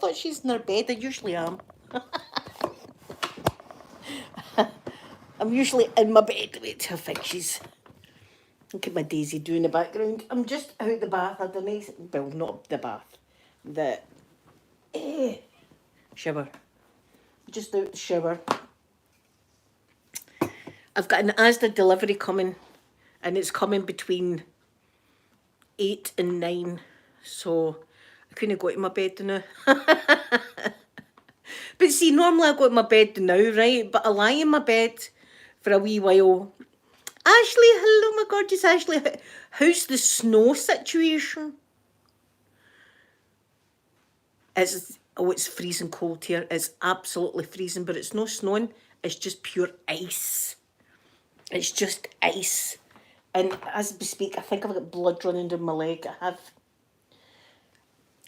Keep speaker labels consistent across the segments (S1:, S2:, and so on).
S1: thought she's in her bed. I usually am. I'm usually in my bed. Wait till I think she's... Look at my Daisy doing in the background. I'm just out the bath. I had a nice... Well, not the bath. The shower. Just out the shower. I've got an Asda delivery coming. And it's coming between 8 and 9. So I couldn't go to my bed now. But see, normally I go to my bed now, right? But I lie in my bed for a wee while. Ashley, hello, my gorgeous Ashley. How's the snow situation? It's freezing cold here. It's absolutely freezing, but it's no snowing. It's just pure ice. It's just ice. And as we speak, I think I've got blood running down my leg. I have.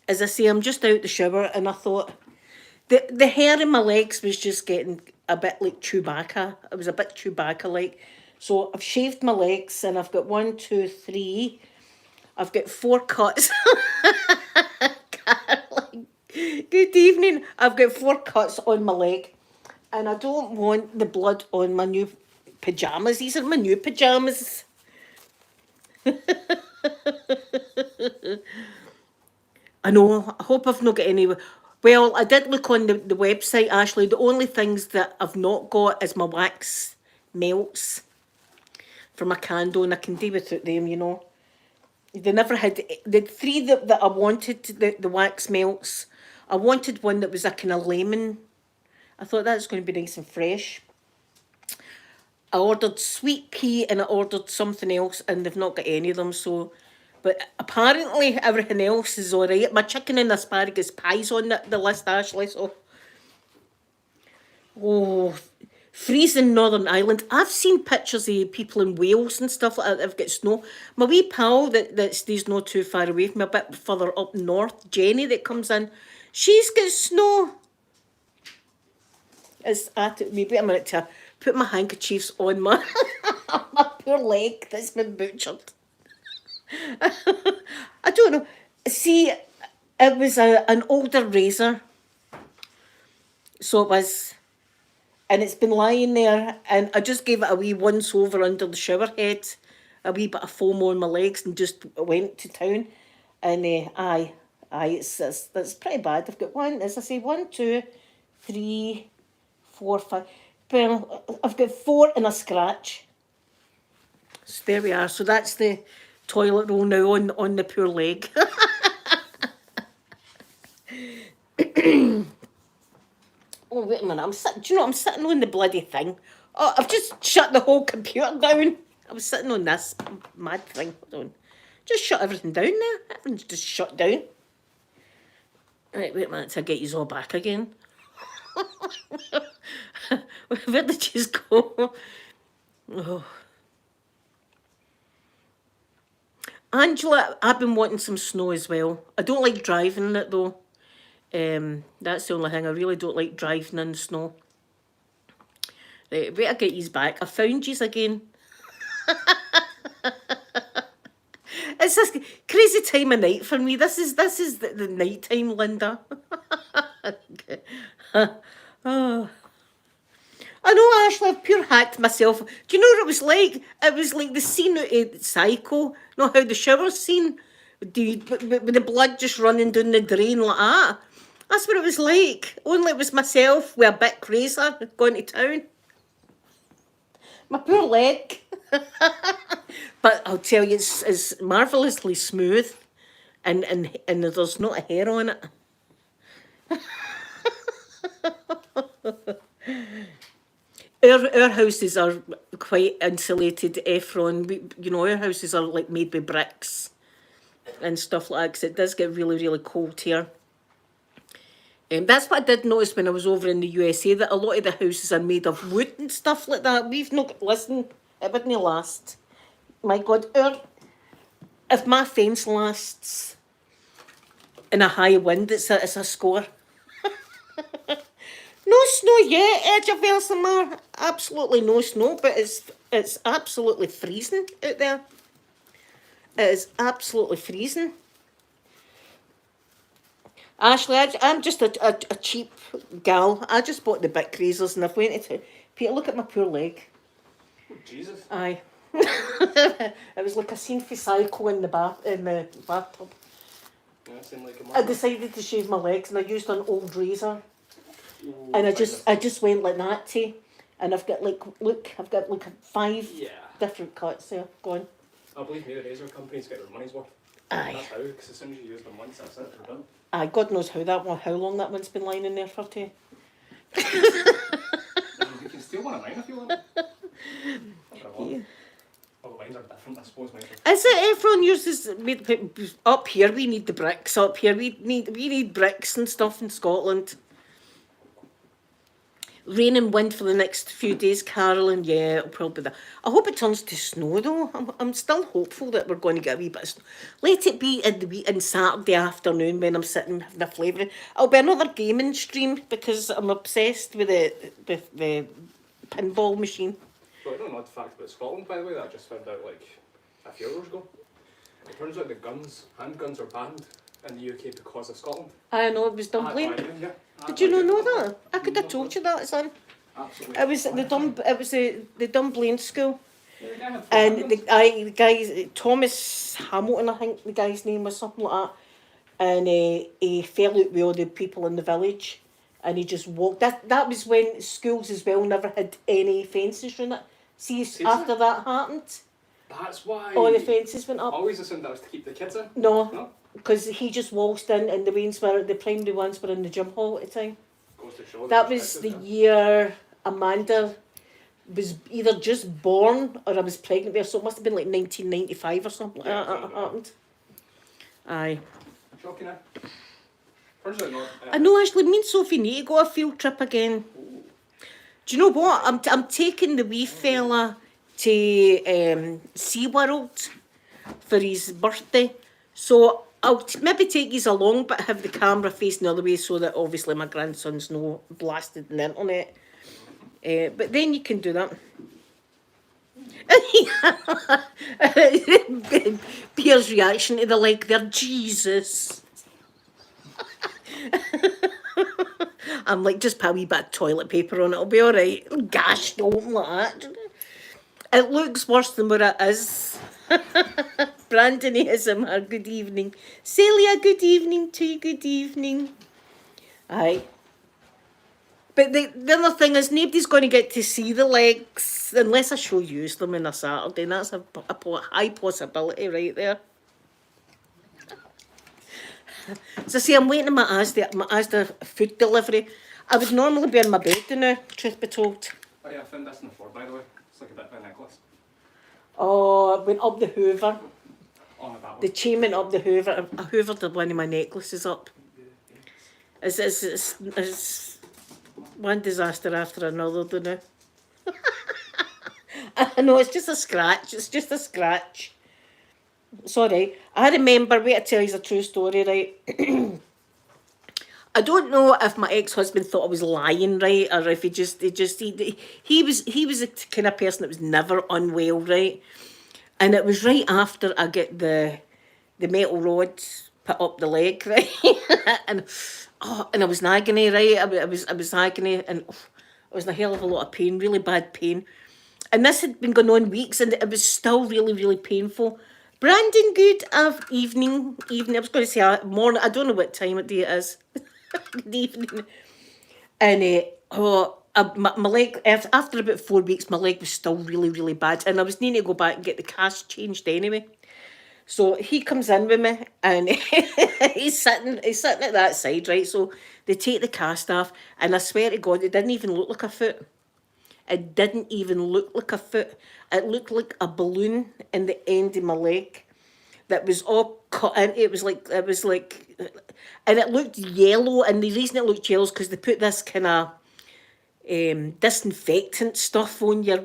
S1: As I say, I'm just out the shower, and I thought the hair in my legs was just getting a bit like Chewbacca. It was a bit Chewbacca-like. So I've shaved my legs, and I've got 1, 2, 3. I've got 4 cuts. Caroline, good evening. I've got 4 cuts on my leg, and I don't want the blood on my new pyjamas. These are my new pyjamas. I know. I hope I've not got any. Well, I did look on the website, Ashley. The only things that I've not got is my wax melts for my candle, and I can do without them, you know. They never had... The 3 that I wanted, the wax melts, I wanted one that was a kind of lemon. I thought that's going to be nice and fresh. I ordered sweet pea and I ordered something else, and they've not got any of them, so... But apparently everything else is all right. My chicken and asparagus pie's on the list, Ashley, so... Oh, freezing Northern Ireland. I've seen pictures of people in Wales and stuff like that that have got snow. My wee pal that stays not too far away from me, a bit further up north, Jenny that comes in, she's got snow. Maybe a minute to put my handkerchiefs on my, my poor leg that's been butchered. I don't know. See, it was an older razor. So it was... And it's been lying there, and I just gave it a wee once over under the shower head, a wee bit of foam on my legs, and just went to town. And it's pretty bad. I've got 1, as I say, 1, 2, 3, 4, 5. Well, I've got 4 and a scratch. So there we are. So that's the toilet roll now on the poor leg. Oh, wait a minute. Do you know, I'm sitting on the bloody thing. Oh, I've just shut the whole computer down. I was sitting on this mad thing. Hold on. Just shut everything down there. Everything's just shut down. Right, wait a minute till I get you all back again. Where did you go? Oh. Angela, I've been wanting some snow as well. I don't like driving in it though. That's the only thing. I really don't like driving in the snow. Right, wait, I get yous back. I found yous again. It's this crazy time of night for me. This is the night time, Linda. Oh. I know, Ashley, I've pure hacked myself. Do you know what it was like? It was like the scene out of Psycho. You know how the shower scene? With the blood just running down the drain like that. That's what it was like. Only it was myself with a bit crazy going to town. My poor leg. But I'll tell you, it's marvellously smooth. And there's not a hair on it. Our houses are quite insulated, Ephron. You know, our houses are like made with bricks and stuff like that, because it does get really, really cold here. That's what I did notice when I was over in the USA, that a lot of the houses are made of wood and stuff like that. We've not... Listen, it wouldn't last. My God, if my fence lasts in a high wind, it's a score. No snow yet, Edge of Elsamar. Absolutely no snow, but it's absolutely freezing out there. It is absolutely freezing. Ashley, I'm just a cheap gal. I just bought the bit razors and I've went to Peter, look at my poor leg.
S2: Oh, Jesus.
S1: Aye. It was like a scene for Psycho in the bathtub.
S2: Yeah, that seemed like a
S1: I
S2: man.
S1: decided to shave my legs and I used an old razor.
S2: Ooh,
S1: And I
S2: right,
S1: just went like that too. And I've got like, look, I've got like 5
S2: yeah.
S1: different cuts there going.
S2: I believe me, the razor companies get their money's worth.
S1: Aye.
S2: That's how, because as soon as you use them once, that's it, they're done.
S1: Aye, God knows how long that one's been lying in there for too.
S2: You can steal one of mine if you want.
S1: Yeah.
S2: Oh, mine are different, I suppose. Mine
S1: Is it everyone uses up here? We need the bricks up here. We need bricks and stuff in Scotland. Rain and wind for the next few days, Carolyn. Yeah, it'll probably be that. I hope it turns to snow though. I'm still hopeful that we're going to get a wee bit of snow. Let it be in Saturday afternoon when I'm sitting having a flavouring. It'll be another gaming stream because I'm obsessed with the pinball machine.
S2: Well, I don't know the fact about Scotland, by the way, that I just found out like a few hours ago. It turns out the handguns are banned in the UK because of Scotland.
S1: I know it was Dublin.
S2: Yeah.
S1: Did you not know that? I could have told you that, son.
S2: Absolutely.
S1: It was the Dunblane school.
S2: Yeah, the guy had 4
S1: And
S2: handguns.
S1: the guy, Thomas Hamilton, I think the guy's name was something like that. And he fell out with all the people in the village. And he just walked. That was when schools as well never had any fences around it. See, after that happened,
S2: That's why.
S1: all the fences went
S2: I
S1: up.
S2: always assumed that was to keep the kids in.
S1: No, because he just waltzed in and the primary ones were in the gym hall at the time.
S2: Goes to show
S1: That was the year Amanda was either just born or I was pregnant with her, so it must have been like 1995 or something like that happened. Aye.
S2: Shocking, eh? Turns out not.
S1: I know, actually, me and Sophie need to go a field trip again. Do you know what? I'm taking the wee fella to SeaWorld for his birthday. So I'll maybe take his along, but have the camera facing the other way so that obviously my grandson's no blasted on the internet. But then you can do that. Pierre's reaction to the leg there, Jesus. I'm like, just put a wee bit of toilet paper on it, it'll be alright. Gosh, don't like that. It looks worse than what it is. Brandon ASMR, good evening. Celia, good evening to you, good evening. Aye. But the other thing is, nobody's going to get to see the legs unless I show you them on a Saturday, and that's a high possibility right there. So see, I'm waiting on my Asda food delivery. I would normally be in my bed now, truth be told.
S2: Oh yeah, I found this on the floor, by the way. It's like a bit of a necklace.
S1: Oh, I went up the Hoover.
S2: On that one.
S1: The chain went up the Hoover. I hoovered one of my necklaces up. It's one disaster after another, don't I? I know, it's just a scratch. It's just a scratch. Sorry. I remember, wait to tell you a true story, right? I don't know if my ex-husband thought I was lying, right, or if he was the kind of person that was never unwell, right? And it was right after I get the metal rods put up the leg, right? and I was in agony, right? I was agony, and I was in a hell of a lot of pain, really bad pain. And this had been going on weeks, and it was still really, really painful. Brandon, good evening. I was going to say morning. I don't know what time of day it is. Good evening. And my leg, after about 4 weeks, my leg was still really, really bad. And I was needing to go back and get the cast changed anyway. So he comes in with me and he's sitting at that side, right? So they take the cast off, and I swear to God, it didn't even look like a foot. It didn't even look like a foot. It looked like a balloon in the end of my leg that was all cut in. It was like, and it looked yellow. And the reason it looked yellow is because they put this kind of disinfectant stuff on your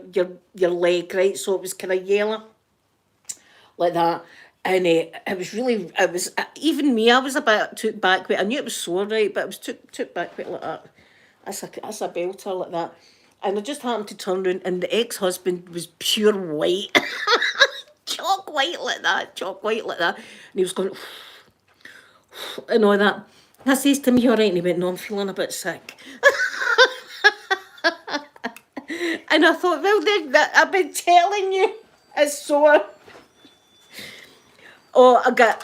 S1: leg, right? So it was kind of yellow, like that. And it was even me. I was a bit took back with. I knew it was sore, right, but it was took back with like that. That's a belter like that. And I just happened to turn around, and the ex-husband was pure white. Chalk white like that. And he was going, and all that. I says to him, "You all right?" And he went, "No, I'm feeling a bit sick." And I thought, well, I've been telling you, it's sore. Oh, I got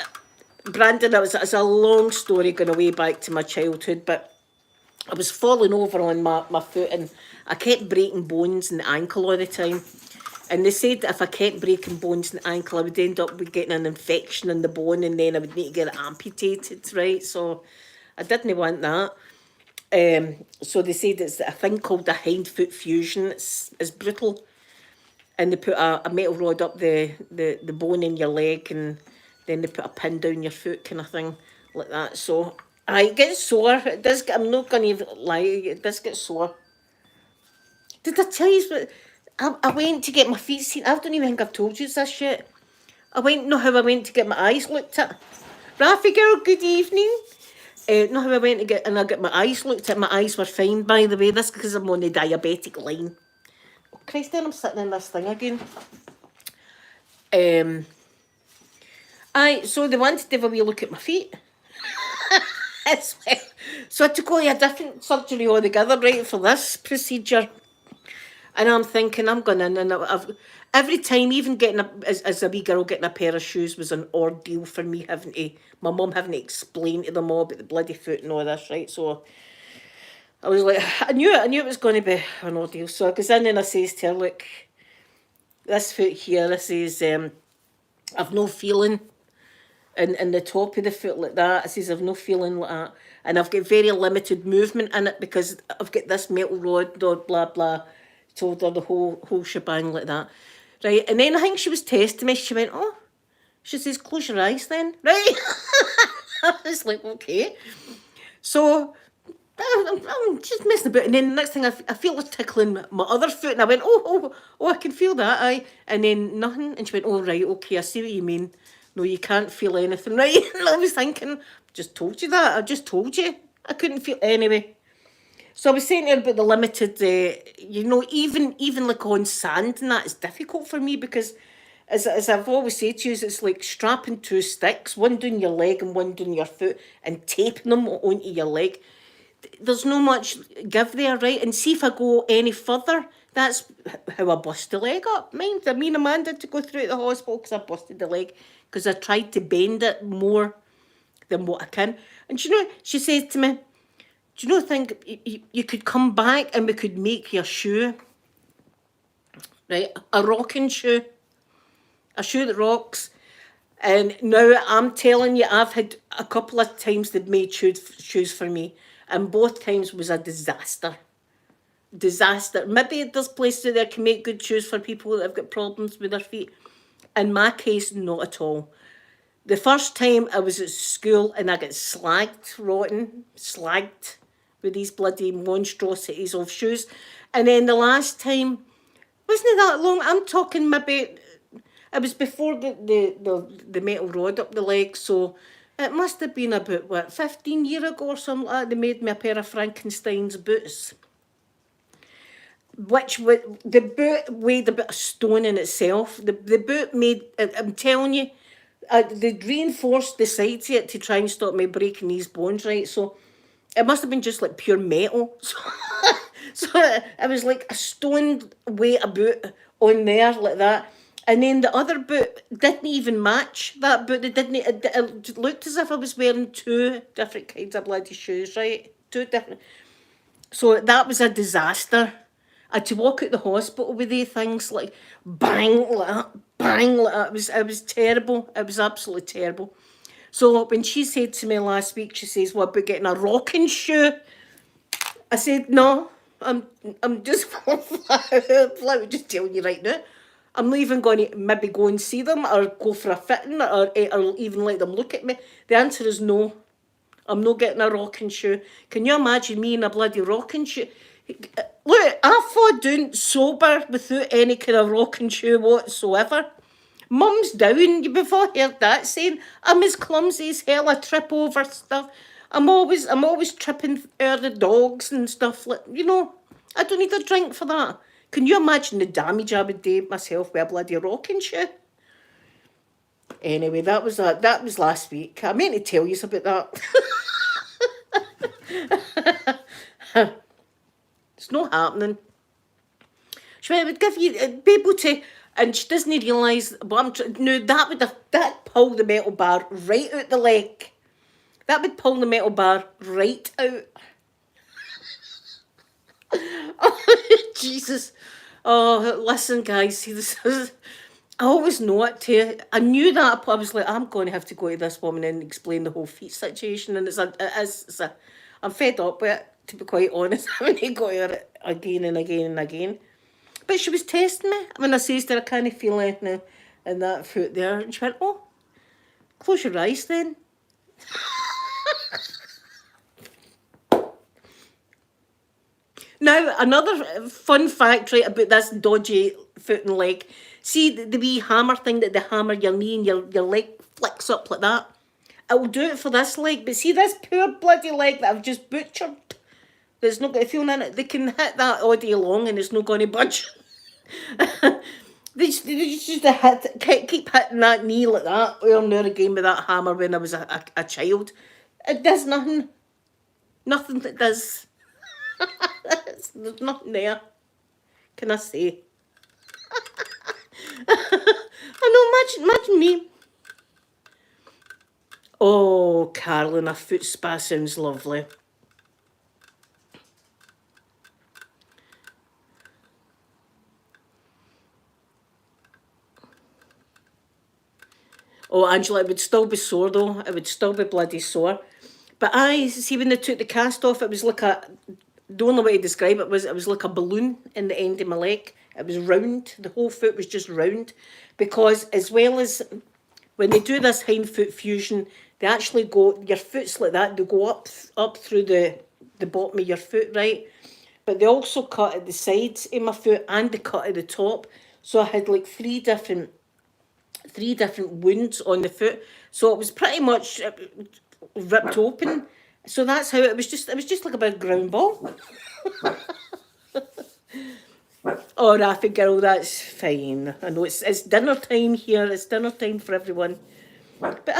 S1: Brandon. It's a long story going way back to my childhood, but I was falling over on my foot and I kept breaking bones in the ankle all the time. And they said that if I kept breaking bones in the ankle, I would end up with getting an infection in the bone and then I would need to get it amputated, right? So I didn't want that. So they said it's a thing called a hindfoot fusion. It's brutal. And they put a metal rod up the bone in your leg and then they put a pin down your foot kind of thing like that. So it gets sore. It does get, I'm not going to lie, it does get sore. Did I tell you what? I went to get my feet seen. I don't even think I've told you this yet. I know how I went to get my eyes looked at. Rafi girl, good evening. Know how I went to get, and I got my eyes looked at. My eyes were fine, by the way. This because I'm on the diabetic line. Oh, Christ, then I'm sitting in this thing again. So they wanted to have a wee look at my feet. As well. So I had to go to a different surgery altogether, right, for this procedure. And I'm thinking, I'm going in, and every time, even getting as a wee girl, getting a pair of shoes was an ordeal for me, my mum having to explain to them all about the bloody foot and all this, right? So I was like, I knew it was going to be an ordeal. So I goes in and I says to her, look, this foot here, I says, I've no feeling in the top of the foot like that. I says, I've no feeling like that. And I've got very limited movement in it because I've got this metal rod, blah, blah. Told her the whole shebang like that. Right, and then I think she was testing me. She went, oh, she says, close your eyes then. Right? I was like, okay. So I'm just messing about. And then the next thing I feel was tickling my other foot. And I went, oh, I can feel that. Aye. And then nothing. And she went, oh, right, okay, I see what you mean. No, you can't feel anything, right? And I was thinking, just told you that. I just told you. I couldn't feel anyway. So I was saying to her about the limited, even like on sand and that is difficult for me because as I've always said to you, it's like strapping two sticks, one down your leg and one down your foot and taping them onto your leg. There's no much give there, right? And see if I go any further, that's how I bust the leg up. Mind, me and Amanda had to go through at the hospital because I busted the leg because I tried to bend it more than what I can. And she says to me, do you think you could come back and we could make your shoe, right? A rocking shoe. A shoe that rocks. And now I'm telling you, I've had a couple of times they've made shoes for me. And both times was a disaster. Disaster. Maybe there's places there can make good shoes for people that have got problems with their feet. In my case, not at all. The first time I was at school and I got slagged with these bloody monstrosities of shoes. And then the last time, wasn't it that long? I'm talking maybe, it was before the metal rod up the leg, so it must have been about, 15 years ago or something like that. They made me a pair of Frankenstein's boots. The boot weighed a bit of stone in itself. The boot made, I'm telling you, they'd reinforced the sides of it to try and stop me breaking these bones, right? So it must have been just like pure metal. So it was like a stone weight of boot on there like that. And then the other boot didn't even match that boot. It looked as if I was wearing two different kinds of bloody shoes, right? Two different. So that was a disaster. I had to walk out the hospital with these things like bang like that, bang like that. It was terrible. It was absolutely terrible. So when she said to me last week, she says, what about getting a rocking shoe? I said, no, I'm just flat just telling you right now. I'm not even going to maybe go and see them or go for a fitting or even let them look at me. The answer is no. I'm not getting a rocking shoe. Can you imagine me in a bloody rocking shoe? Look, I fought down sober without any kind of rocking shoe whatsoever. Mum's down, you've before heard that saying, I'm as clumsy as hell, I trip over stuff. I'm always tripping over the dogs and stuff, like, I don't need a drink for that. Can you imagine the damage I would do myself with a bloody rocking shoe? Anyway, that was last week. I meant to tell you about that. It's not happening. She would give you, be able to, and she doesn't realise what I'm trying. No, that pull the metal bar right out the leg. That would pull the metal bar right out. Oh, Jesus. Oh, listen, guys. See, this is, I always know it too. I knew that. I was like, I'm going to have to go to this woman and explain the whole feet situation. And I'm fed up with it, to be quite honest. I'm going to go to her again and again and again. But she was testing me. When I says to her, I can't feel anything in that foot there. And she went, oh, close your eyes then. Now, another fun fact, right, about this dodgy foot and leg. See the wee hammer thing that they hammer your knee and your leg flicks up like that? It will do it for this leg. But see this poor bloody leg that I've just butchered? There's not got a feeling in it. They can hit that all day long and it's not going to budge. They just used to keep hitting that knee like that over and over again with that hammer when I was a child. It does nothing. Nothing that does. There's nothing there. Can I say? I know, imagine me. Oh, Carolyn, a foot spa sounds lovely. Oh, Angela, it would still be sore though. It would still be bloody sore. But I see when they took the cast off, it was like the only way to describe it was like a balloon in the end of my leg. It was round. The whole foot was just round. Because as well as when they do this hind foot fusion, they actually go, your foot's like that, they go up through the bottom of your foot, right? But they also cut at the sides of my foot and they cut at the top. So I had like three different wounds on the foot. So it was pretty much ripped open. So that's how it was just like a big ground ball. Oh, Rafi girl, that's fine. I know it's dinner time here. It's dinner time for everyone. But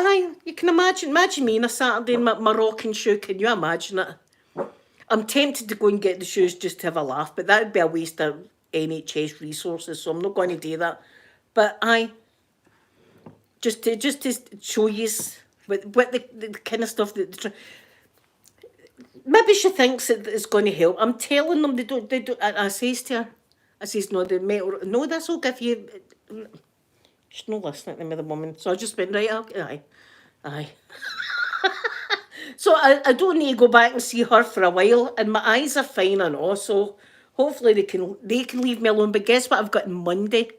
S1: you can imagine me on a Saturday in my rocking shoe. Can you imagine it? I'm tempted to go and get the shoes just to have a laugh, but that would be a waste of NHS resources, so I'm not going to do that. But just to show you what the kind of stuff that maybe she thinks it's going to help. I'm telling them they don't. I says to her, I says no, the metal. No, this will give you. She's not listening to me, the woman. So I just went right up. Aye. So I don't need to go back and see her for a while, and my eyes are fine and all. So hopefully they can leave me alone. But guess what? I've got on Monday,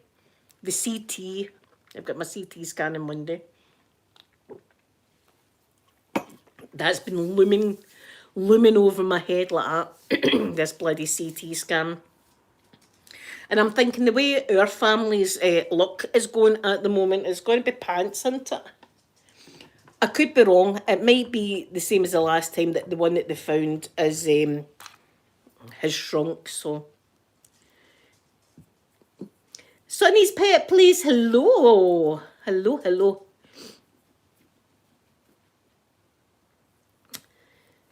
S1: the CT. I've got my CT scan on Monday. That's been looming over my head like that. This bloody CT scan. And I'm thinking the way our family's luck is going at the moment is going to be pants, isn't it? I could be wrong. It might be the same as the last time, that the one that they found is has shrunk. So, Sonny's pet, please. Hello.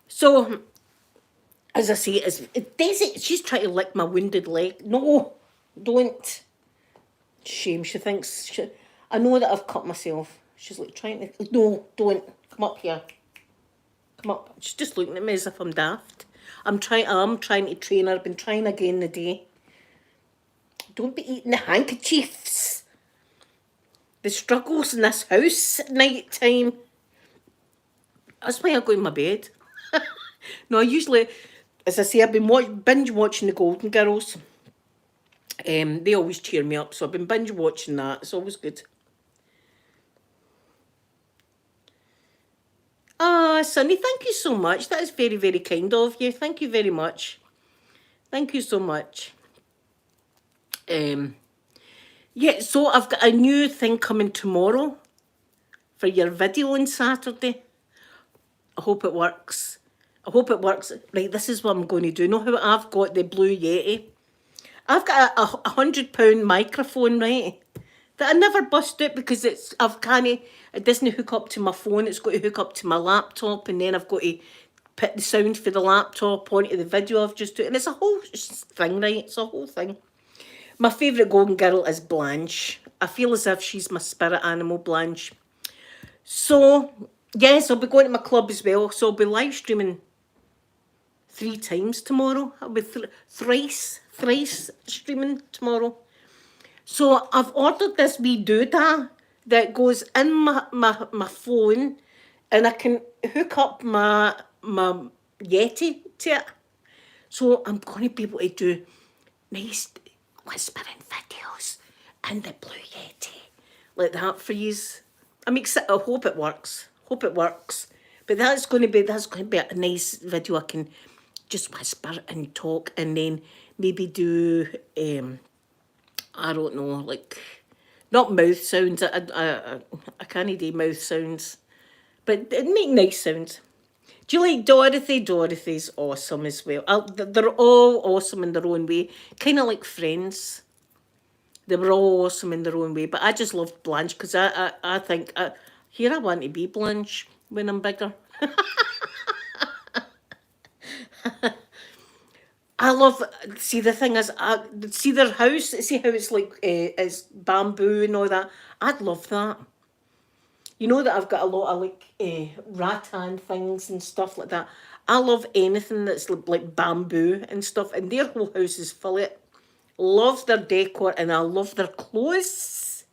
S1: So, as I say, Daisy, she's trying to lick my wounded leg. No, don't. Shame. She thinks I know that I've cut myself. She's like trying to. No, don't. Come up here. Come up. She's just looking at me as if I'm daft. I'm trying to train her. I've been trying again today. Don't be eating the handkerchiefs. The struggles in this house at night time. That's why I go in my bed. No, I usually, as I say, I've been binge watching the Golden Girls. They always cheer me up, so I've been binge watching that. It's always good. Ah, Sonny, thank you so much. That is very, very kind of you. Thank you very much. Thank you so much. Yeah, so I've got a new thing coming tomorrow for your video on Saturday. I hope it works. Right, this is what I'm going to do. You know how I've got the Blue Yeti? I've got a £100 microphone, right? That I never bust out because it doesn't hook up to my phone. It's got to hook up to my laptop, and then I've got to put the sound for the laptop onto the video I've just done. And it's a whole thing, right? It's a whole thing. My favourite golden girl is Blanche. I feel as if she's my spirit animal, Blanche. So, yes, I'll be going to my club as well. So I'll be live streaming 3 times tomorrow. I'll be thrice streaming tomorrow. So I've ordered this wee doodah that goes in my phone, and I can hook up my Yeti to it. So I'm going to be able to do nice whispering videos in the Blue Yeti like that for yous. I'm excited. I hope it works. Hope it works. But that's going to be a nice video. I can just whisper and talk, and then maybe do I don't know, like not mouth sounds. I can't do mouth sounds, but it make nice sounds. Do you like Dorothy? Dorothy's awesome as well. They're all awesome in their own way, kind of like Friends. They were all awesome in their own way, but I just loved Blanche because I think here I want to be Blanche when I'm bigger. I love, see the thing is, see their house, see how it's like, it's bamboo and all that. I'd love that. You know that I've got a lot of like rattan things and stuff like that. I love anything that's like bamboo and stuff, and their whole house is full of it. Love their decor, and I love their clothes.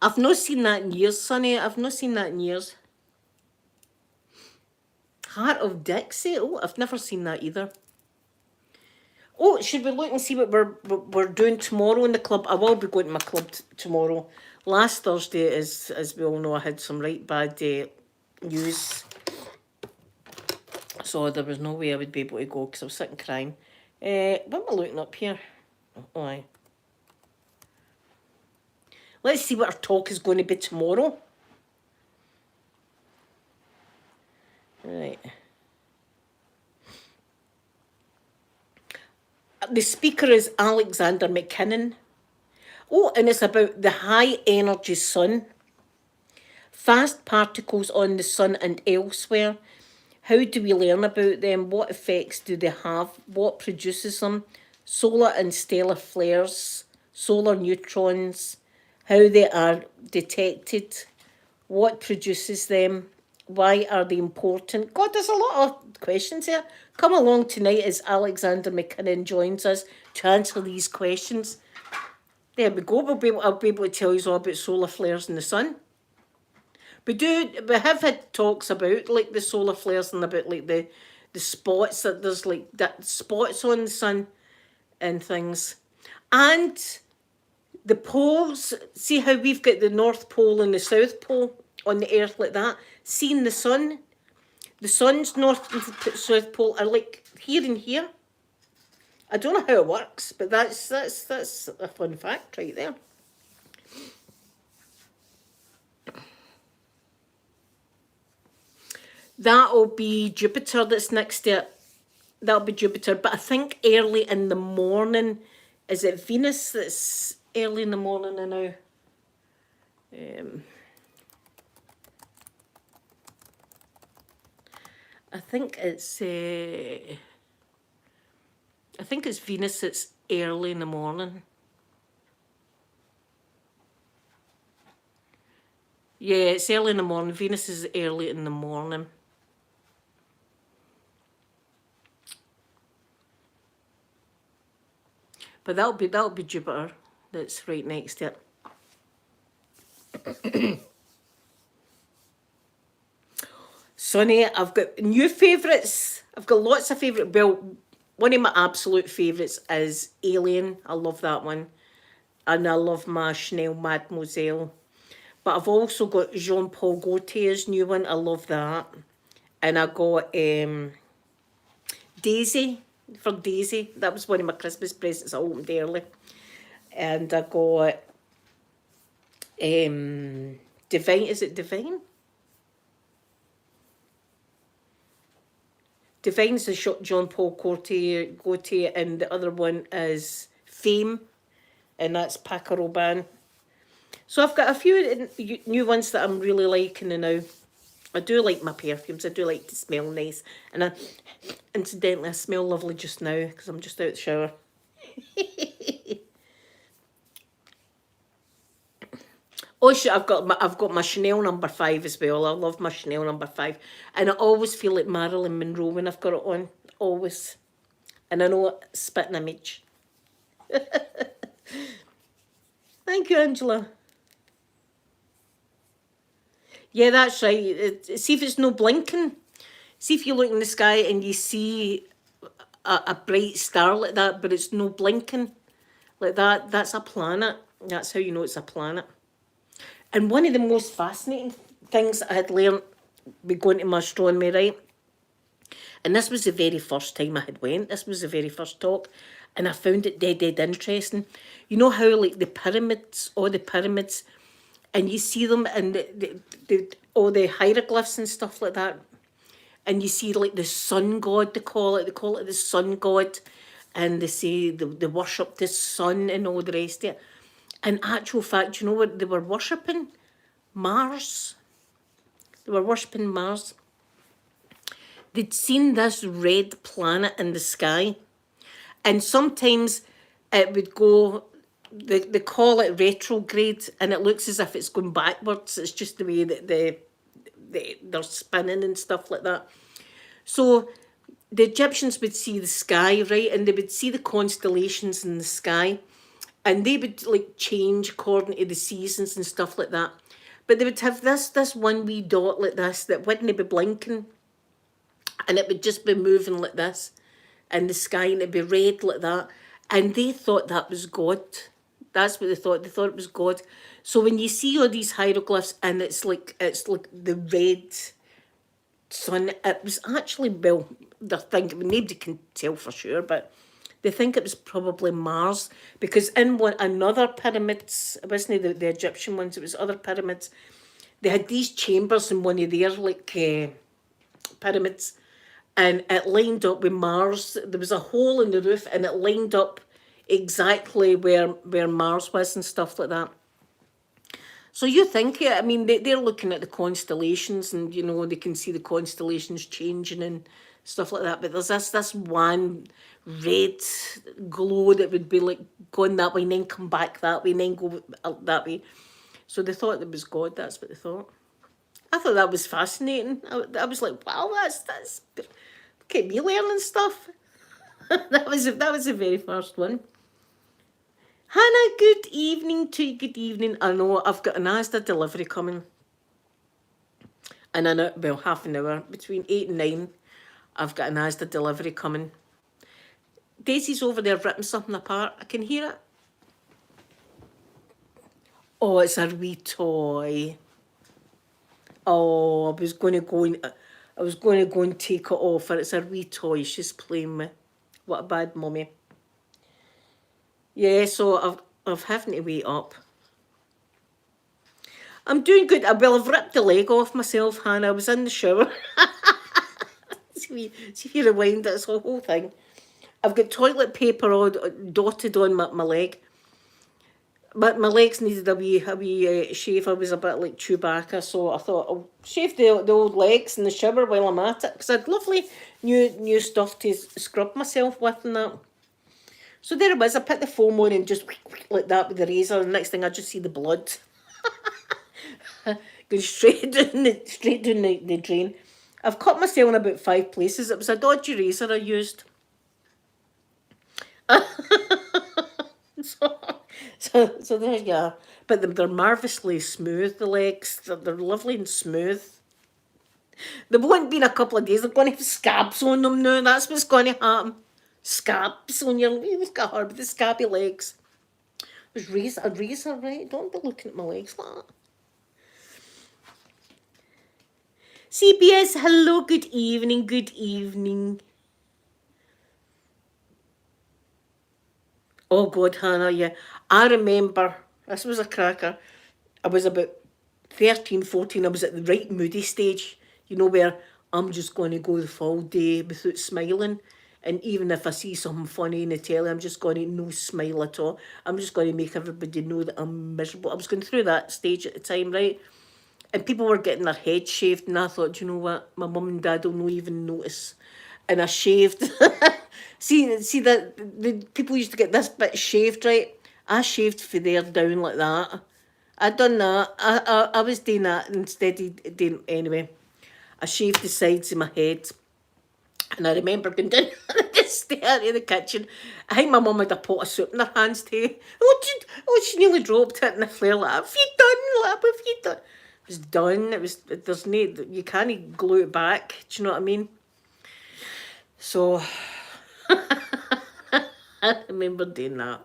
S1: I've not seen that in years, Sonny. I've not seen that in years. Heart of Dixie. Oh, I've never seen that either. Oh, should we look and see what we're doing tomorrow in the club? I will be going to my club tomorrow. Last Thursday, as we all know, I had some right bad news. So there was no way I would be able to go because I was sitting crying. What am I looking up here? Oh, aye. Let's see what our talk is going to be tomorrow. Right. The speaker is Alexander McKinnon. Oh, and it's about the high energy sun. Fast particles on the sun and elsewhere. How do we learn about them? What effects do they have? What produces them? Solar and stellar flares. Solar neutrons. How they are detected. What produces them? Why are they important? God, there's a lot of questions here. Come along tonight as Alexander McKinnon joins us to answer these questions. There we go. I'll be able to tell you all about solar flares in the sun. We have had talks about like the solar flares and about like the spots that there's like that spots on the sun and things. And the poles, see how we've got the North Pole and the South Pole on the Earth like that? Seeing the sun's North and South Pole are like here and here. I don't know how it works, but that's a fun fact right there. That'll be Jupiter that's next to it. That'll be Jupiter, but I think early in the morning, is it Venus that's early in the morning now? I think it's Venus that's early in the morning. Yeah, it's early in the morning. Venus is early in the morning. But that'll be Jupiter that's right next to it. Sonny, I've got new favourites. I've got lots of favourite. Well, one of my absolute favourites is Alien. I love that one. And I love my Chanel Mademoiselle. But I've also got Jean-Paul Gaultier's new one. I love that. And I got Daisy. For Daisy. That was one of my Christmas presents I opened early. And I got Divine. Is it Divine? Divine's the shot Jean-Paul Gaultier, and the other one is Fame, and that's Paco Rabanne. So I've got a few new ones that I'm really liking now. I do like my perfumes. I do like to smell nice. And incidentally, I smell lovely just now because I'm just out the shower. Oh shit! I've got my Chanel #5 as well. I love my Chanel #5, and I always feel like Marilyn Monroe when I've got it on. Always, and I know it's spitting image. Thank you, Angela. Yeah, that's right. See if it's no blinking. See if you look in the sky and you see a bright star like that, but it's no blinking like that. That's a planet. That's how you know it's a planet. And one of the most fascinating things I had learned by going to my astronomy, right? And this was the very first time I had went. This was the very first talk. And I found it dead interesting. You know how like the pyramids, all the pyramids, and you see them and all the hieroglyphs and stuff like that. And you see like the sun god, they call it the sun god. And they say they worship the sun and all the rest of it. In actual fact, you know what they were worshipping? Mars. They were worshipping Mars. They'd seen this red planet in the sky. And sometimes it would go, they call it retrograde, and it looks as if it's going backwards. It's just the way that they're spinning and stuff like that. So the Egyptians would see the sky, right? And they would see the constellations in the sky. And they would like change according to the seasons and stuff like that. But they would have this one wee dot like this that wouldn't be blinking. And it would just be moving like this in the sky, and it'd be red like that. And they thought that was God. That's what they thought. They thought it was God. So when you see all these hieroglyphs and it's like the red sun, it was actually, well, they're thinking, nobody can tell for sure, but they think it was probably Mars, because in another pyramids, it wasn't the Egyptian ones, it was other pyramids, they had these chambers in one of their pyramids, and it lined up with Mars. There was a hole in the roof and it lined up exactly where Mars was and stuff like that. So you think, yeah, I mean, they're looking at the constellations, and, you know, they can see the constellations changing and stuff like that. But there's this one red glow that would be like going that way and then come back that way and then go that way. So they thought it was God. That's what they thought. I thought that was fascinating. I was like, wow, that's look at me learning stuff. that was the very first one. Hannah, good evening to you. Good evening. I know I've got an Asda delivery coming. And in half an hour, between 8 and 9, I've got an Asda delivery coming. Daisy's over there ripping something apart. I can hear it. Oh, it's a wee toy. Oh, I was going to go and take it off her. It's a wee toy she's playing with. What a bad mummy. Yeah, so I've having to wait up. I'm doing good. Well, I've ripped the leg off myself, Hannah. I was in the shower. See if you rewind it, it's the whole thing. I've got toilet paper all dotted on my leg. But my legs needed a wee shave. I was a bit like Chewbacca, so I thought I'll shave the old legs in the shower while I'm at it, because I had lovely new stuff to scrub myself with and that. So there it was. I put the foam on and just like that with the razor, and the next thing I just see the blood going straight down the drain. I've cut myself in about 5 places. It was a dodgy razor I used. So there you are. But they're marvellously smooth, the legs. They're lovely and smooth. They won't be in a couple of days. They're going to have scabs on them now. That's what's going to happen. Scabs on your... You've got her with the scabby legs. There's a razor, right? Don't be looking at my legs like that. CBS, hello, good evening, good evening. Oh, God, Hannah, yeah. I remember, this was a cracker. I was about 13, 14. I was at the right moody stage, you know, where I'm just going to go the full day without smiling. And even if I see something funny in the telly, I'm just going to no smile at all. I'm just going to make everybody know that I'm miserable. I was going through that stage at the time, right? and people were getting their heads shaved, and I thought, you know what, my mum and dad will not even notice. And I shaved. see that the people used to get this bit shaved, right? I shaved for there down like that. I done that. I was doing that instead of doing anyway. I shaved the sides of my head. And I remember going down the stair to the kitchen. I think my mum had a pot of soup in her hands too. She nearly dropped it in the flare. Like, have you done? Like, what have you done? It was done. There's no, you can't glue it back. Do you know what I mean? So, I remember doing that.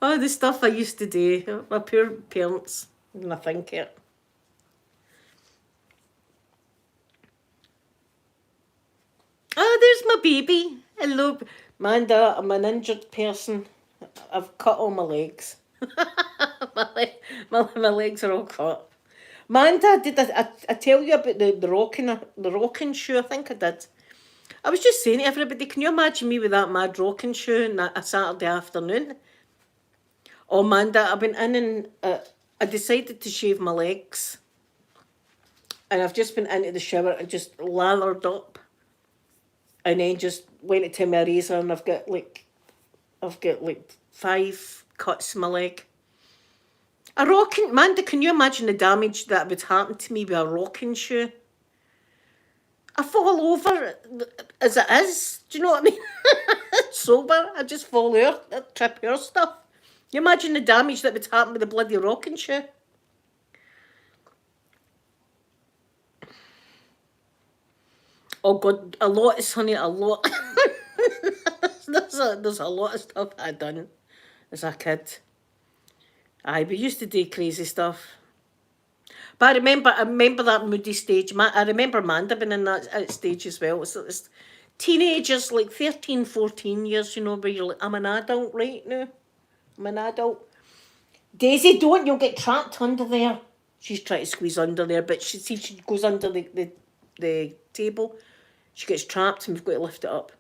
S1: Oh, the stuff I used to do. My poor parents. And I think it. Oh, there's my baby. Hello. Manda, I'm an injured person. I've cut all my legs. my legs are all cut. Manda, did I tell you about the rocking shoe? I think I did. I was just saying to everybody, can you imagine me with that mad rocking shoe on a Saturday afternoon? Oh, Manda, I went in and I decided to shave my legs. And I've just been into the shower and just lathered up. And then just went to take my razor and I've got like 5 cuts in my leg. A rocking, Manda, can you imagine the damage that would happen to me with a rocking shoe? I fall over as it is. Do you know what I mean? Sober, I just fall out, I trip over stuff. You imagine the damage that would happen with the bloody rocking shoe? Oh God, a lot is, honey, a lot. there's a lot of stuff I done as a kid. Aye, we used to do crazy stuff. But I remember that moody stage. I remember Amanda being in that stage as well. It's teenagers, like 13, 14 years, you know, where you're like, I'm an adult right now. I'm an adult. Daisy, don't, you'll get trapped under there. She's trying to squeeze under there, but she goes under the table. She gets trapped and we've got to lift it up.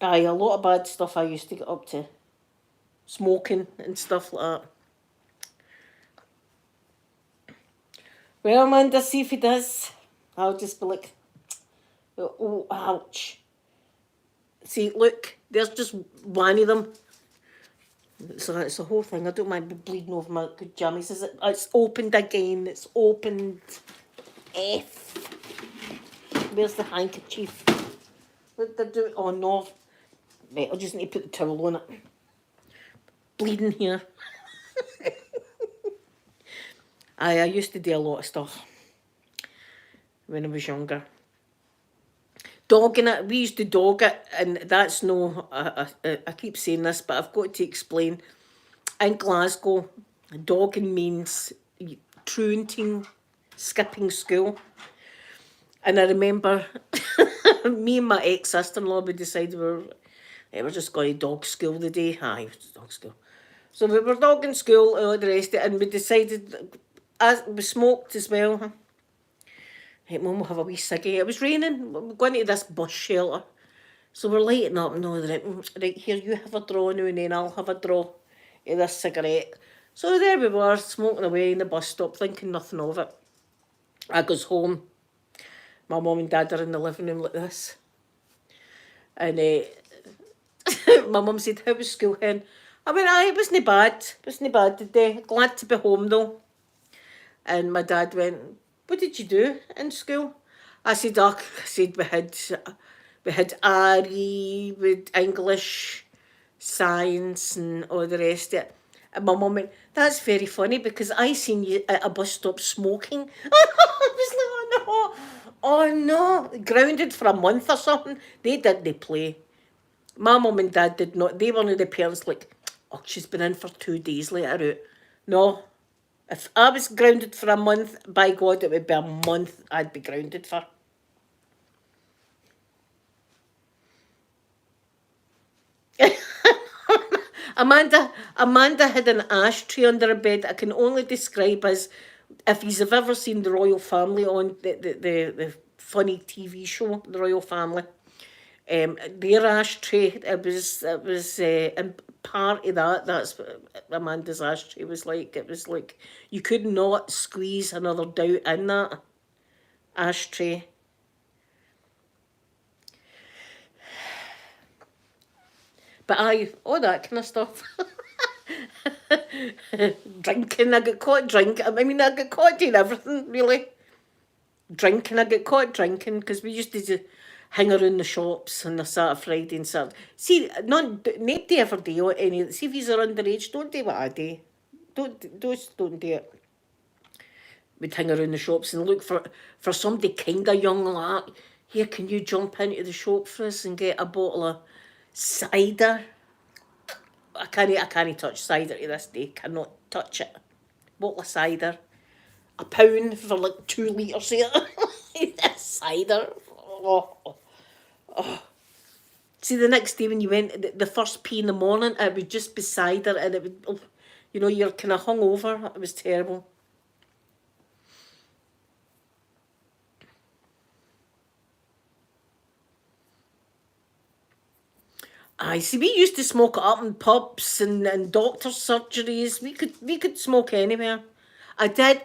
S1: Aye, a lot of bad stuff I used to get up to. Smoking and stuff like that. Well, Amanda, see if he does. I'll just be like, oh, ouch. See, look, there's just one of them. So it's the whole thing. I don't mind bleeding over my good jammies. It's opened again. It's opened. F. Where's the handkerchief? What did I do? Oh no. Right, I'll just need to put the towel on it. Bleeding here. I used to do a lot of stuff when I was younger. Dogging it, we used to dog it, and that's no, I keep saying this, but I've got to explain. In Glasgow, dogging means truanting, skipping school. And I remember me and my ex-sister-in-law, we decided we were just going to dog school the day. Aye, it was dog school. So we were dogging school, all the rest of it, and we decided, as we smoked as well. Hey, Mum, we'll have a wee ciggy. It was raining. We're going to this bus shelter. So we're lighting up and all that. Right, here, you have a draw now and then I'll have a draw of this cigarette. So there we were, smoking away in the bus stop, thinking nothing of it. I goes home. My mum and dad are in the living room like this. And my mum said, how was school, hen? I went, aye, it wasn't bad. It wasn't bad today. Glad to be home, though. And my dad went, what did you do in school? I said, we had RE, with English, science, and all the rest of it. And my mum went, that's very funny because I seen you at a bus stop smoking. I was like, oh no, grounded for a month or something. They didn't play. My mum and dad did not. They were one of the parents like, oh, she's been in for 2 days, let her out. No. If I was grounded for a month, by God, it would be a month I'd be grounded for. Amanda had an ashtray under her bed I can only describe as, if you've ever seen the Royal Family on the funny TV show, The Royal Family, Their ashtray, it was in part of that. That's what Amanda's ashtray was like. It was like you could not squeeze another doubt in that ashtray. But all that kind of stuff. Drinking, I got caught drinking. I mean, I got caught doing everything, really. Drinking, I got caught drinking because we used to hang around the shops on the Saturday, Friday and Saturday. See, nobody ever do any. See, if you're underage, don't do what I do. Don't do it. We'd hang around the shops and look for somebody kind of young like that. Here, can you jump into the shop for us and get a bottle of cider? I can't touch cider to this day. Cannot touch it. Bottle of cider. £1 for like 2 litres of it. Cider. Oh. See, the next day when you went, the first pee in the morning, it would just be cider and it would, you're kind of hungover. It was terrible. I see. We used to smoke it up in pubs and doctor's surgeries. We could smoke anywhere. I did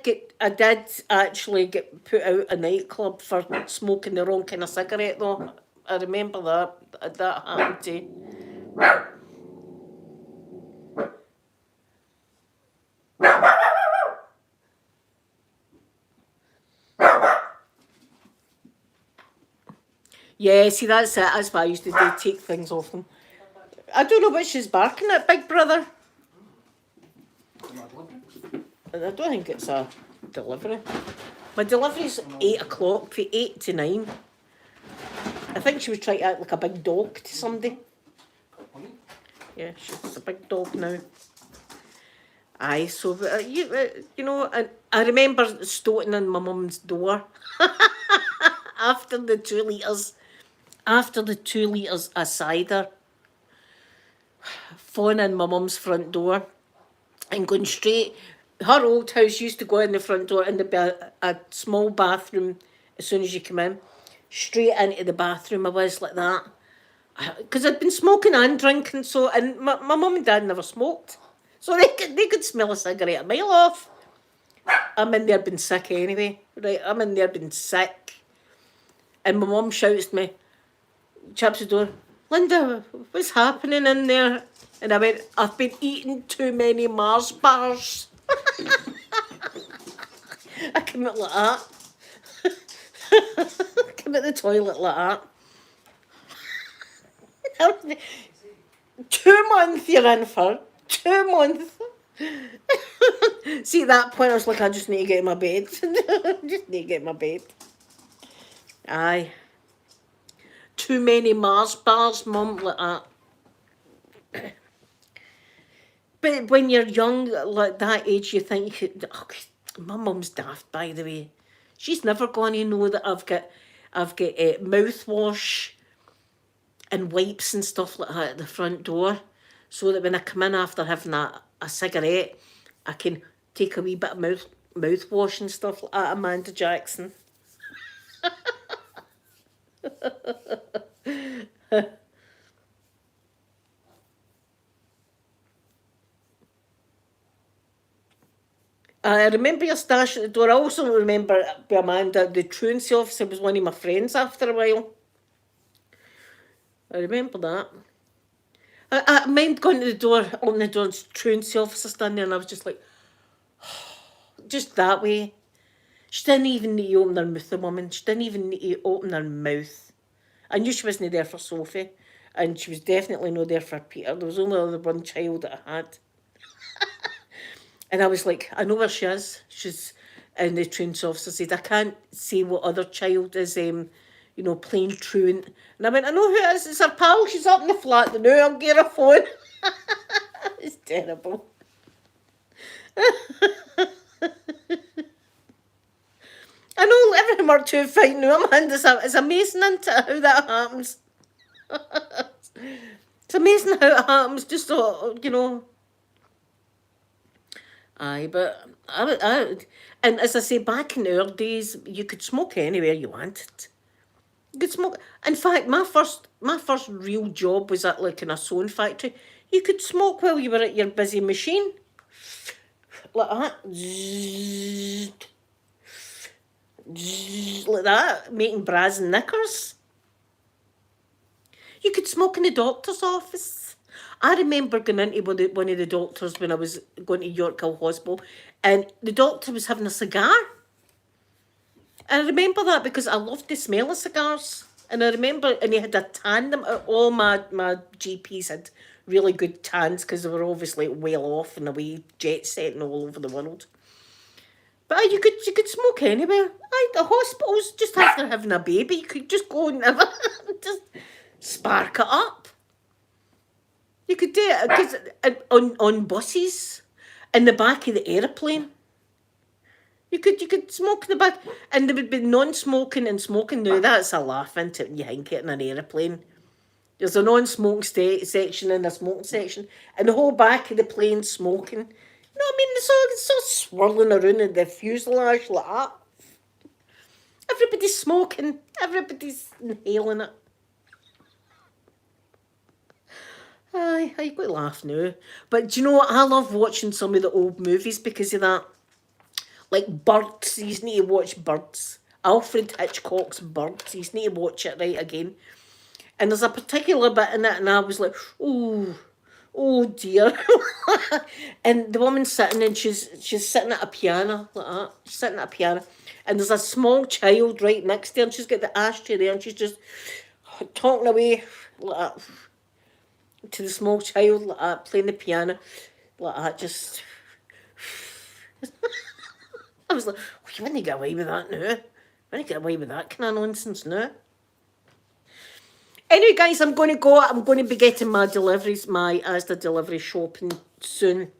S1: actually get put out a nightclub for smoking the wrong kind of cigarette though. I remember that happened to. Yeah, see that's it. That's what I used to do. Take things off them. I don't know what she's barking at, Big Brother. I don't think it's a delivery. My delivery's 8 o'clock, from 8 to 9. I think she was trying to act like a big dog to somebody. Yeah, she's a big dog now. Aye, so, and I remember stoating on my mum's door after the 2 litres. After the 2 litres of cider, phoning in my mum's front door and going straight. Her old house used to go in the front door and there'd be a small bathroom as soon as you come in. Straight into the bathroom I was like that. Because I'd been smoking and drinking, and my mum and dad never smoked. So they could smell a cigarette a mile off. I'm in there being sick anyway. Right, I'm in there being sick. And my mum shouts to me, chaps the door, Linda, what's happening in there? And I went, I've been eating too many Mars bars. I came out like that. Came out the toilet like that. 2 months you're in for. 2 months. See, at that point I was like, I just need to get in my bed. Just need to get in my bed. Aye. Too many Mars bars, Mum, like that. But when you're young, like that age, you think, my mum's daft, by the way. She's never going to know that I've got mouthwash and wipes and stuff like that at the front door, so that when I come in after having a cigarette, I can take a wee bit of mouthwash and stuff like that, Amanda Jackson. I remember your stash at the door. I also remember Amanda, the truancy officer was one of my friends after a while. I remember that. I mind going to the door, open the door, and truancy officer standing there, and I was just like, just that way. She didn't even need to open her mouth, the woman. She didn't even need to open her mouth. I knew she wasn't there for Sophie, and she was definitely not there for Peter. There was only the one child that I had. And I was like, I know where she is. She's, and the truancy officer said, I can't say what other child is, playing truant. And I went, I know who it is. It's her pal. She's up in the flat. Now I'll get her phone. It's terrible. I know everything worked too fine now, Amanda. It's amazing, isn't it, how that happens? It's amazing how it happens, just so, Aye, but and as I say, back in our days, you could smoke anywhere you wanted. You could smoke. In fact, my first real job was at like in a sewing factory. You could smoke while you were at your busy machine, like that, Zzzzt, zzzzt, like that, making bras and knickers. You could smoke in the doctor's office. I remember going into one of the doctors when I was going to York Hill Hospital, and the doctor was having a cigar. And I remember that because I loved the smell of cigars. And I remember, and he had a tan. All my GPs had really good tans because they were obviously well off and away jet setting all over the world. But you could smoke anywhere. The hospitals, just after having a baby, you could just go and just spark it up. You could do it because on buses, in the back of the aeroplane. You could smoke in the back, and there would be non-smoking and smoking. Now that's a laugh, isn't it? When you think it in an aeroplane. There's a non-smoking section and a smoking section, and the whole back of the plane smoking. You know what I mean? It's all swirling around in the fuselage like that. Everybody's smoking. Everybody's inhaling it. Aye, you got to laugh now. But do you know what? I love watching some of the old movies because of that. Like Birds, you need to watch Birds. Alfred Hitchcock's Birds, you need to watch it right again. And there's a particular bit in it, and I was like, oh dear. And the woman's sitting, and she's sitting at a piano, like that. She's sitting at a piano. And there's a small child right next to her, and she's got the ashtray there, and she's just talking away like that to the small child, like that, playing the piano, like that, just... I was like, you wouldn't get away with that now. You wouldn't get away with that kind of nonsense now. Anyway, guys, I'm going to go. I'm going to be getting my deliveries, my Asda delivery shopping soon.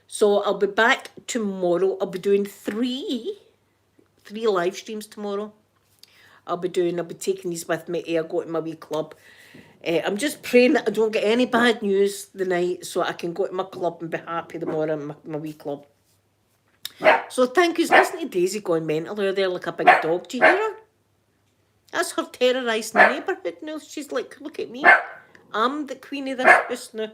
S1: So I'll be back tomorrow. I'll be doing three live streams tomorrow. I'll be taking these with me. I go to my wee club. I'm just praying that I don't get any bad news the night so I can go to my club and be happy tomorrow in my wee club. So thank you. Listen to Daisy going mental over there like a big dog. Do you hear her? That's her terrorising the neighbourhood now. She's like, look at me. I'm the queen of this house now.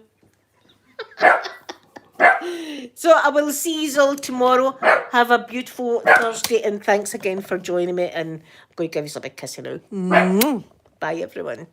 S1: So I will see you all tomorrow. Have a beautiful Thursday, and thanks again for joining me. And I'm going to give you a big kiss now. Bye, everyone.